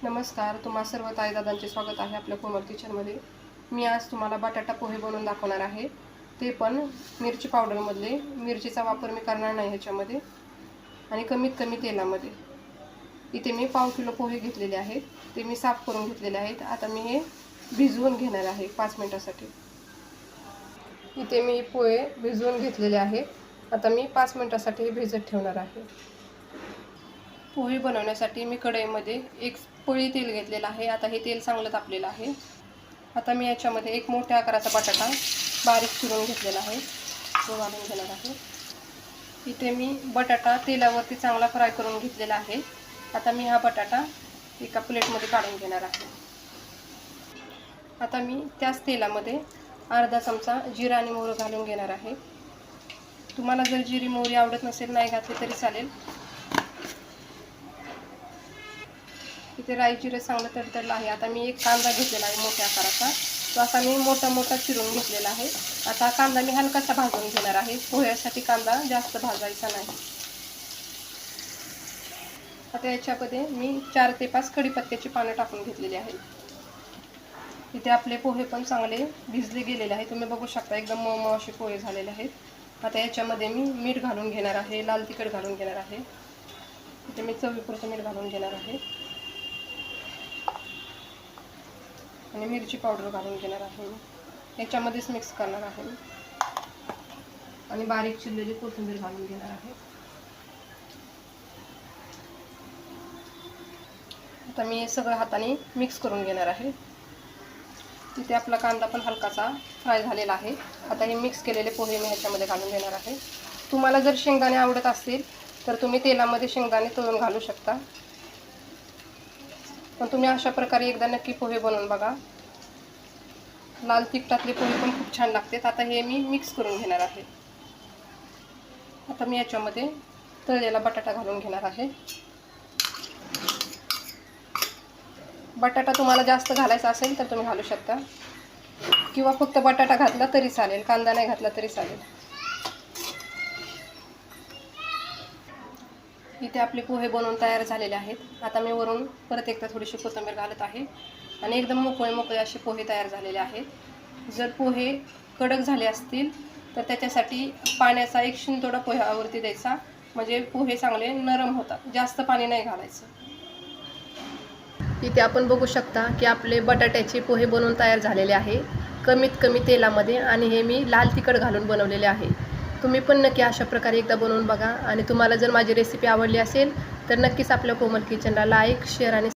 नमस्कार, तुम्हा सर्व ताईदादांचे स्वागत आहे आपल्या कोमल किचनमध्ये। मी आज तुम्हाला बटाटा पोहे बनवून दाखवणार आहे, ते पण मिरची पावडरमधले। मिरचीचा वापर मी करणार नाही ह्याच्यामध्ये आणि कमीत कमी तेलामध्ये। इथे मी पाव किलो पोहे घेतलेले आहेत, ते मी साफ करून घेतलेले आहेत। आता मी हे भिजवून घेणार आहे 5 मिनिटांसाठी। इथे मी पोहे भिजवून घेतलेले आहेत, आता मी 5 मिनिटांसाठी भिजत ठेवणार आहे। पोहे बनवण्यासाठी मी कढईमध्ये 1 पळी तेल घेतलेलं आहे। आता हे तेल चांगलं तापलेलं आहे। आता मी याच्यामध्ये एक मोठ्या आकाराचा बटाटा बारीक चिरून घेतलेला आहे, तो घालून घेणार आहे। इथे मी बटाटा तेलावरती चांगला फ्राय करून घेतलेला आहे। आता मी हा बटाटा एका प्लेटमध्ये काढून घेणार आहे। आता मी त्याच तेलामध्ये अर्धा चमचा जिरा आणि मोहरी घालून घेणार आहे। तुम्हाला जर जिरी मोहरी आवडत नसेल, नाही घातली तरी चालेल। इथे राई जिरे चांगलं तडतडलं आहे। आता मी एक कांदा घेतलेला आहे मोठ्या आकाराचा, तो असा मी मोठा चिरून घेतलेला आहे। आता कांदा मी हलकासा भाजून घेणार आहे, पोह्यासाठी कांदा जास्त भाजायचा नाही। आता याच्यामध्ये मी 4 ते 5 कढीपत्त्याची पानं टाकून घेतलेली आहेत। इथे आपले पोहे पण चांगले भिजले गेलेले आहेत, तुम्ही बघू शकता एकदम मऊ असे पोहे झालेले आहेत। आता याच्यामध्ये मी मीठ घालून घेणार आहे, लाल तिखट घालून घेणार आहे। इथे मी चवीपुरतं मीठ घालून घेणार आहे आणि मिरची पावडर घालून घेणार आहे। याच्यामध्येच मिक्स करणार आहे आणि बारीक चिरलेली कोथिंबीर घालून घेणार आहे। आता मी हे सगळं हाताने मिक्स करून घेणार आहे। तिथे आपला कांदा पण हलकासा फ्राय झालेला आहे। आता हे मिक्स केलेले पोहे मी ह्याच्यामध्ये घालून घेणार आहे। तुम्हाला जर शेंगदाणे आवडत असतील तर तुम्ही तेलामध्ये शेंगदाणे तळून घालू शकता, पण तुम्ही अशा प्रकारे एकदा नक्की पोहे बनवून बघा। लाल तिखटातले पोहे पण खूप छान लागतात। आता हे मी मिक्स करून घेणार आहे। आता मी याच्यामध्ये तळलेला बटाटा घालून घेणार आहे। बटाटा तुम्हाला जास्त घालायचा असेल तर तुम्ही घालू शकता, किंवा फक्त बटाटा घातला तरी चालेल, कांदा नाही घातला तरी चालेल। इथे आपले पोहे बनवून तयार झालेले आहेत। आता मी वरून परत एकदा थोडीशी कोथिंबीर घालत आहे आणि एकदम मोकळे असे पोहे तयार झालेले आहेत। जर पोहे कडक झाले असतील तर त्याच्यासाठी पाण्याचा 1 शिंतोडा पोह्यावरती द्यायचा, म्हणजे पोहे चांगले नरम होतात। जास्त पाणी नाही घालायचं। इथे आपण बघू शकता की आपले बटाट्याचे पोहे बनवून तयार झालेले आहे, कमीत कमी तेलामध्ये, आणि हे मी लाल तिखट घालून बनवलेले आहे। तुम्ही पण नक्की अशा प्रकारे एकदा बनवून बघा। आणि तुम्हाला जर माझी रेसिपी आवडली असेल तर नक्कीच आपल्या कोमल किचनला लाईक, शेअर आणि